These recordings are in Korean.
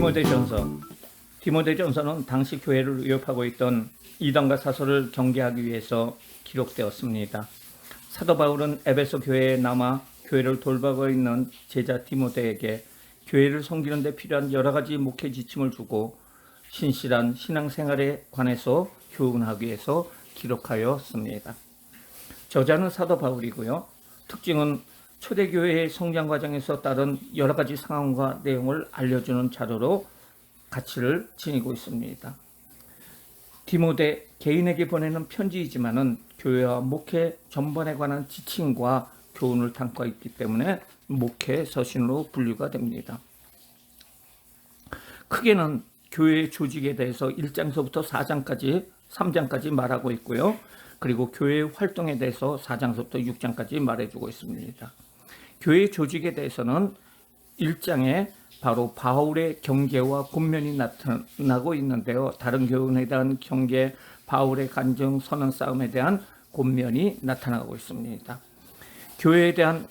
디모데전서. 디모데전서는 당시 교회를 위협하고 있던 이단과 사설을 경계하기 위해서 기록되었습니다. 사도 바울은 에베소 교회에 남아 교회를 돌보고 있는 제자 디모데에게 교회를 섬기는 데 필요한 여러 가지 목회 지침을 주고 신실한 신앙생활에 관해서 교훈하기 위해서 기록하였습니다. 저자는 사도 바울이고요. 특징은 초대교회의 성장 과정에서 따른 여러 가지 상황과 내용을 알려주는 자료로 가치를 지니고 있습니다. 디모데 개인에게 보내는 편지이지만은 교회와 목회 전반에 관한 지침과 교훈을 담고 있기 때문에 목회 서신으로 분류가 됩니다. 크게는 교회의 조직에 대해서 1장서부터 4장까지 3장까지 말하고 있고요. 그리고 교회의 활동에 대해서 4장서부터 6장까지 말해주고 있습니다. 교회의 조직에 대해서는 1장에 바로 바울의 경계와 권면이 나타나고 있는데요. 다른 교훈에 대한 경계, 바울의 간증, 선언 싸움에 대한 권면이 나타나고 있습니다. 교회에 대한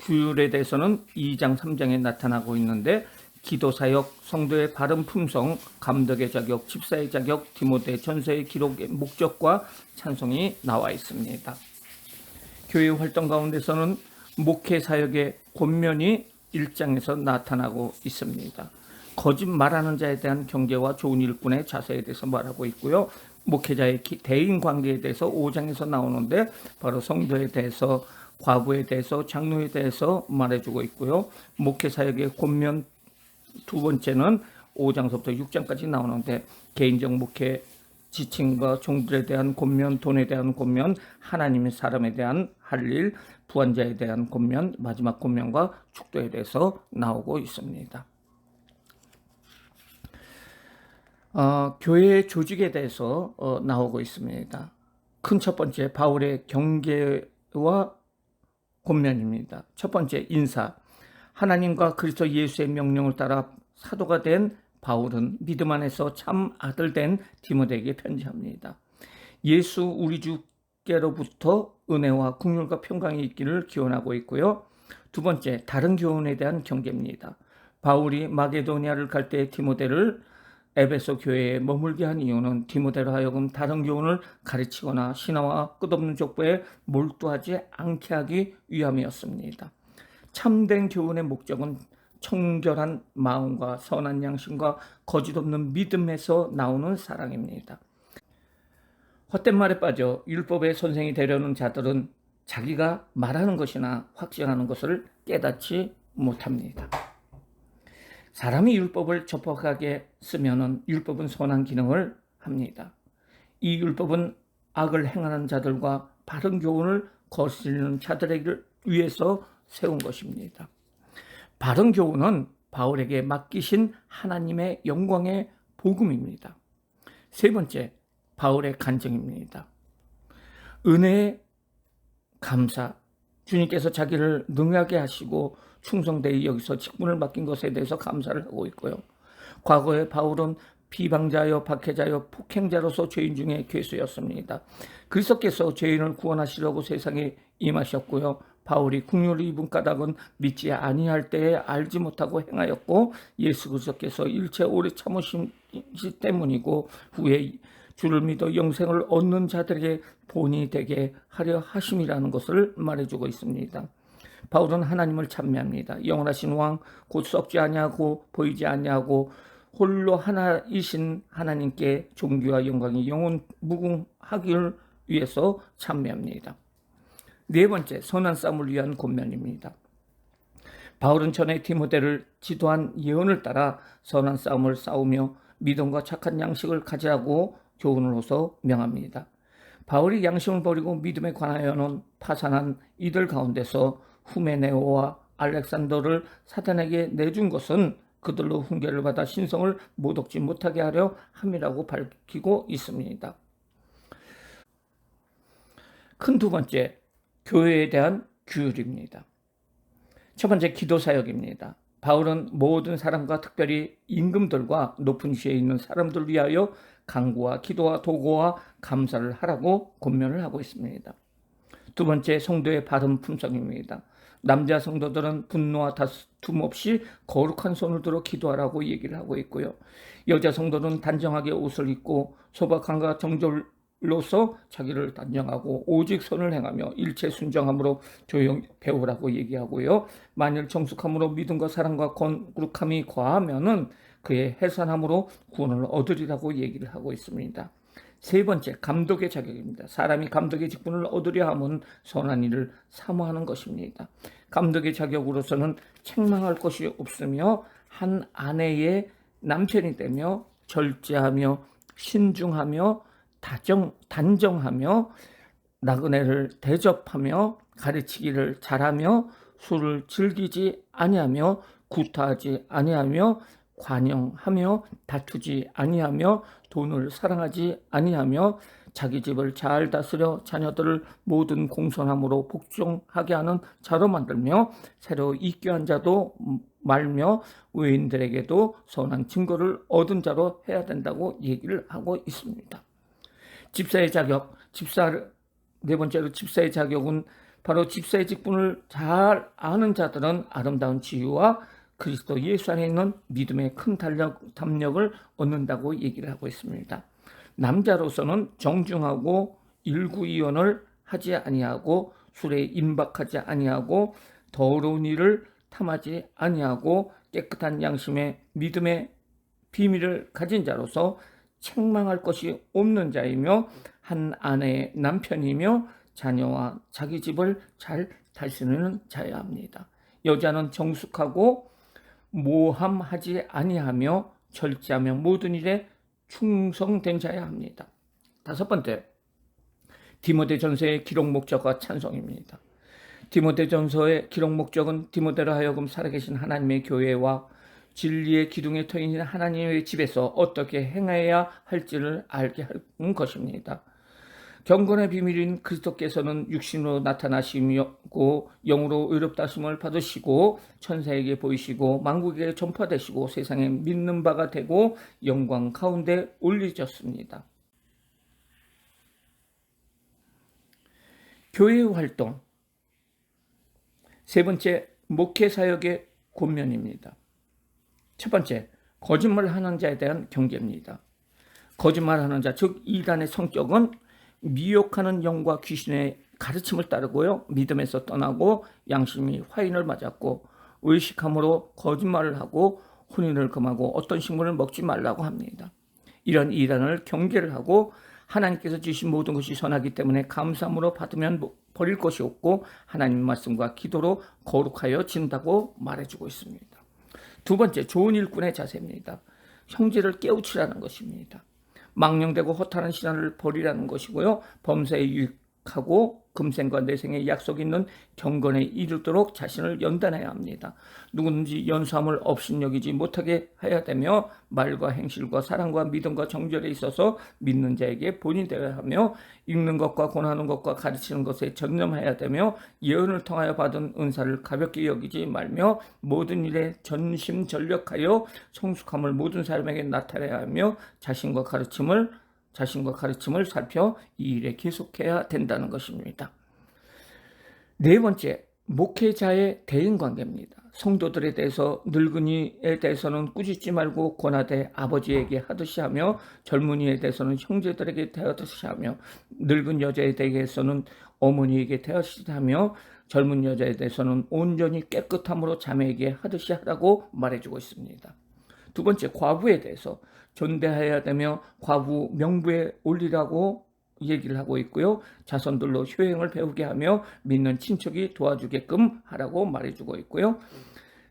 규율에 대해서는 2장, 3장에 나타나고 있는데 기도 사역, 성도의 바른 품성, 감독의 자격, 집사의 자격, 디모데 전서의 기록의 목적과 찬송이 나와 있습니다. 교회 활동 가운데서는 목회 사역의 권면이 1장에서 나타나고 있습니다. 거짓 말하는 자에 대한 경계와 좋은 일꾼의 자세에 대해서 말하고 있고요. 목회자의 대인 관계에 대해서 5장에서 나오는데 바로 성도에 대해서, 과부에 대해서, 장로에 대해서 말해주고 있고요. 목회 사역의 권면 두 번째는 5장서부터 6장까지 나오는데 개인적 목회 지침과 종들에 대한 권면, 돈에 대한 권면, 하나님의 사람에 대한 할 일, 부한자에 대한 권면, 마지막 권면과 축도에 대해서 나오고 있습니다. 교회의 조직에 대해서 나오고 있습니다. 큰 첫 번째 바울의 경계와 권면입니다. 첫 번째 인사. 하나님과 그리스도 예수의 명령을 따라 사도가 된 바울은 믿음 안에서 참 아들 된 디모데에게 편지합니다. 예수 우리 주께로부터 은혜와 긍휼과 평강이 있기를 기원하고 있고요. 두 번째, 다른 교훈에 대한 경계입니다. 바울이 마게도니아를 갈 때 디모데를 에베소 교회에 머물게 한 이유는 디모데로 하여금 다른 교훈을 가르치거나 신화와 끝없는 족보에 몰두하지 않게 하기 위함이었습니다. 참된 교훈의 목적은 청결한 마음과 선한 양심과 거짓 없는 믿음에서 나오는 사랑입니다. 헛된 말에 빠져 율법의 선생이 되려는 자들은 자기가 말하는 것이나 확증하는 것을 깨닫지 못합니다. 사람이 율법을 좁박하게 쓰면은 율법은 선한 기능을 합니다. 이 율법은 악을 행하는 자들과 바른 교훈을 거스르는 자들에게 위해서 세운 것입니다. 바른 교훈은 바울에게 맡기신 하나님의 영광의 복음입니다. 세 번째, 바울의 간증입니다. 은혜의 감사, 주님께서 자기를 능하게 하시고 충성되이 여기서 직분을 맡긴 것에 대해서 감사를 하고 있고요. 과거에 바울은 비방자여 박해자여 폭행자로서 죄인 중에 괴수였습니다. 그리스도께서 죄인을 구원하시려고 세상에 임하셨고요. 바울이 긍휼을 입은 까닭은 믿지 아니할 때에 알지 못하고 행하였고 예수 그리스도께서 일체 오래 참으심 때문이고 후에 주를 믿어 영생을 얻는 자들에게 본이 되게 하려 하심이라는 것을 말해주고 있습니다. 바울은 하나님을 찬미합니다. 영원하신 왕, 곧 썩지 아니하고 보이지 아니하고 홀로 하나이신 하나님께 존귀와 영광이 영원 무궁하기를 위해서 찬미합니다. 네 번째, 선한 싸움을 위한 권면입니다. 바울은 전에 디모데를 지도한 예언을 따라 선한 싸움을 싸우며 믿음과 착한 양식을 가지라고 교훈으로서 명합니다. 바울이 양심을 버리고 믿음에 관하여는 파산한 이들 가운데서 후메네오와 알렉산더를 사탄에게 내준 것은 그들로 훈계를 받아 신성을 못 얻지 못하게 하려 함이라고 밝히고 있습니다. 큰 두 번째, 교회에 대한 규율입니다. 첫 번째, 기도 사역입니다. 바울은 모든 사람과 특별히 임금들과 높은 지위에 있는 사람들을 위하여 간구와 기도와 도구와 감사를 하라고 권면을 하고 있습니다. 두 번째, 성도의 바른 품성입니다. 남자 성도들은 분노와 다툼 없이 거룩한 손을 들어 기도하라고 얘기를 하고 있고요. 여자 성도는 단정하게 옷을 입고 소박함과 정절로서 자기를 단정하고 오직 선을 행하며 일체 순정함으로 조용히 배우라고 얘기하고요. 만일 정숙함으로 믿음과 사랑과 거룩함이 과하면은 그의 해산함으로 구원을 얻으리라고 얘기를 하고 있습니다. 세 번째, 감독의 자격입니다. 사람이 감독의 직분을 얻으려 하면 선한 일을 사모하는 것입니다. 감독의 자격으로서는 책망할 것이 없으며 한 아내의 남편이 되며 절제하며 신중하며 단정하며 나그네를 대접하며 가르치기를 잘하며 술을 즐기지 아니하며 구타하지 아니하며 관용하며 다투지 아니하며 돈을 사랑하지 아니하며 자기 집을 잘 다스려 자녀들을 모든 공손함으로 복종하게 하는 자로 만들며 새로 입교한 자도 말며 외인들에게도 선한 증거를 얻은 자로 해야 된다고 얘기를 하고 있습니다. 집사의 자격, 네 번째로 집사의 자격은 바로 집사의 직분을 잘 아는 자들은 아름다운 지위와 그리스도 예수 안에 있는 믿음의 큰 담력을 얻는다고 얘기를 하고 있습니다. 남자로서는 정중하고 일구이원을 하지 아니하고 술에 임박하지 아니하고 더러운 일을 탐하지 아니하고 깨끗한 양심의 믿음의 비밀을 가진 자로서 책망할 것이 없는 자이며 한 아내의 남편이며 자녀와 자기 집을 잘 다스리는 자여야 합니다. 여자는 정숙하고 모함하지 아니하며 절제하며 모든 일에 충성된 자여야 합니다. 다섯 번째, 디모데전서의 기록 목적과 찬송입니다. 디모데전서의 기록 목적은 디모데로 하여금 살아계신 하나님의 교회와 진리의 기둥의 터인 하나님의 집에서 어떻게 행해야 할지를 알게 하는 것입니다. 경건의 비밀인 그리스도께서는 육신으로 나타나시고 영으로 의롭다 하심을 받으시고 천사에게 보이시고 만국에 전파되시고 세상에 믿는 바가 되고 영광 가운데 올리셨습니다. 교회의 활동, 세 번째, 목회 사역의 권면입니다. 첫 번째, 거짓말하는 자에 대한 경계입니다. 거짓말하는 자, 즉 이단의 성격은 미혹하는 영과 귀신의 가르침을 따르고요, 믿음에서 떠나고 양심이 화인을 맞았고 의식함으로 거짓말을 하고 혼인을 금하고 어떤 식물을 먹지 말라고 합니다. 이런 이단을 경계를 하고 하나님께서 주신 모든 것이 선하기 때문에 감사함으로 받으면 버릴 것이 없고 하나님 말씀과 기도로 거룩하여 진다고 말해주고 있습니다. 두 번째, 좋은 일꾼의 자세입니다. 형제를 깨우치라는 것입니다. 망령되고 허탄한 신앙을 버리라는 것이고요. 범사에 유익하고 금생과 내생에 약속이 있는 경건에 이르도록 자신을 연단해야 합니다. 누구든지 연수함을 업신여기지 못하게 해야 되며 말과 행실과 사랑과 믿음과 정절에 있어서 믿는 자에게 본이 되어야 하며 읽는 것과 권하는 것과 가르치는 것에 전념해야 되며 예언을 통하여 받은 은사를 가볍게 여기지 말며 모든 일에 전심전력하여 성숙함을 모든 사람에게 나타내야 하며 자신과 가르침을 살펴 이 일에 계속해야 된다는 것입니다. 네 번째, 목회자의 대인관계입니다. 성도들에 대해서 늙은이에 대해서는 꾸짖지 말고 권하되 아버지에게 하듯이 하며 젊은이에 대해서는 형제들에게 대하듯이 하며 늙은 여자에 대해서는 어머니에게 대하듯이 하며 젊은 여자에 대해서는 온전히 깨끗함으로 자매에게 하듯이 하라고 말해주고 있습니다. 두 번째, 과부에 대해서 존대해야 되며 과부 명부에 올리라고 얘기를 하고 있고요. 자손들로 효행을 배우게 하며 믿는 친척이 도와주게끔 하라고 말해주고 있고요.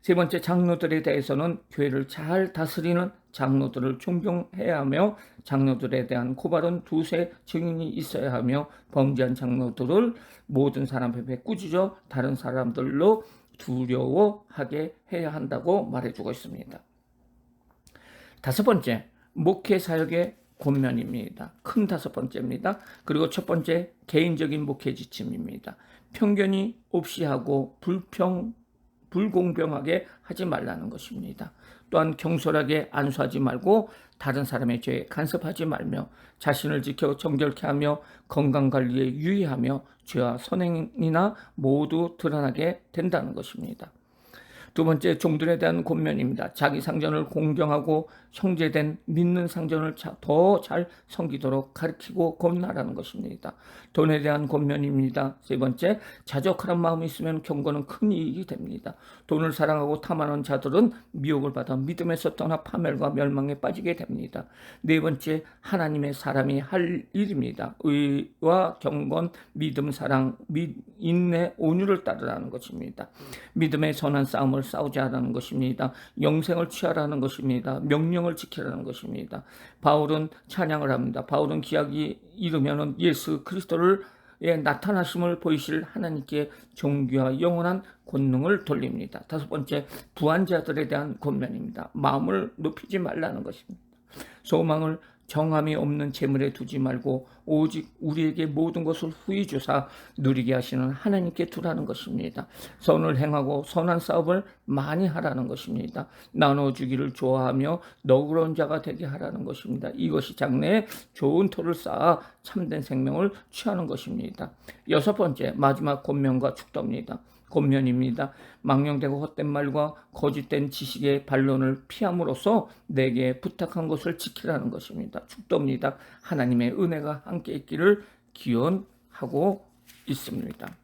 세 번째, 장로들에 대해서는 교회를 잘 다스리는 장로들을 존경해야 하며 장로들에 대한 고발은 두세 증인이 있어야 하며 범죄한 장로들을 모든 사람 앞에 꾸짖어 다른 사람들로 두려워하게 해야 한다고 말해주고 있습니다. 다섯 번째, 목회 사역의 권면입니다. 큰 다섯 번째입니다. 그리고 첫 번째, 개인적인 목회 지침입니다. 편견이 없이 하고 불공평하게 하지 말라는 것입니다. 또한 경솔하게 안수하지 말고 다른 사람의 죄에 간섭하지 말며 자신을 지켜 정결케 하며 건강관리에 유의하며 죄와 선행이나 모두 드러나게 된다는 것입니다. 두 번째, 종들에 대한 권면입니다. 자기 상전을 공경하고 형제된 믿는 상전을 더 잘 섬기도록 가르치고 권하라는 것입니다. 돈에 대한 권면입니다. 세 번째, 자족하는 마음이 있으면 경건은 큰 이익이 됩니다. 돈을 사랑하고 탐하는 자들은 미혹을 받아 믿음에서 떠나 파멸과 멸망에 빠지게 됩니다. 네 번째, 하나님의 사람이 할 일입니다. 의와 경건, 믿음, 사랑, 인내, 온유를 따르라는 것입니다. 믿음의 선한 싸움을 싸우지 않라는 것입니다. 영생을 취하라는 것입니다. 명령을 지키라는 것입니다. 바울은 찬양을 합니다. 바울은 기약이 이르면은 예수 그리스도를 나타나심을 보이실 하나님께 존귀와 영원한 권능을 돌립니다. 다섯 번째, 부한 자들에 대한 권면입니다. 마음을 높이지 말라는 것입니다. 소망을 정함이 없는 재물에 두지 말고 오직 우리에게 모든 것을 후히 주사 누리게 하시는 하나님께 두라는 것입니다. 선을 행하고 선한 싸움을 많이 하라는 것입니다. 나눠주기를 좋아하며 너그러운 자가 되게 하라는 것입니다. 이것이 장래에 좋은 토를 쌓아 참된 생명을 취하는 것입니다. 여섯 번째, 마지막 권면과 축도입니다. 권면입니다. 망령되고 헛된 말과 거짓된 지식의 반론을 피함으로써 내게 부탁한 것을 지키라는 것입니다. 축도입니다. 하나님의 은혜가 함께 있기를 기원하고 있습니다.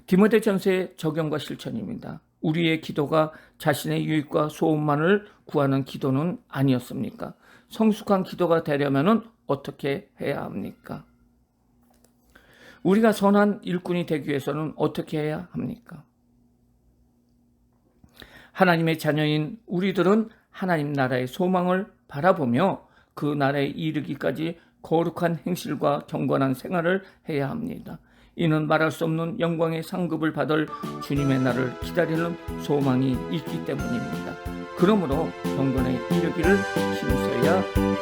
디모데전서의 적용과 실천입니다. 우리의 기도가 자신의 유익과 소원만을 구하는 기도는 아니었습니까? 성숙한 기도가 되려면 어떻게 해야 합니까? 우리가 선한 일꾼이 되기 위해서는 어떻게 해야 합니까? 하나님의 자녀인 우리들은 하나님 나라의 소망을 바라보며 그 나라에 이르기까지 거룩한 행실과 경건한 생활을 해야 합니다. 이는 말할 수 없는 영광의 상급을 받을 주님의 날을 기다리는 소망이 있기 때문입니다. 그러므로 경건에 이르기를 힘써야 합니다.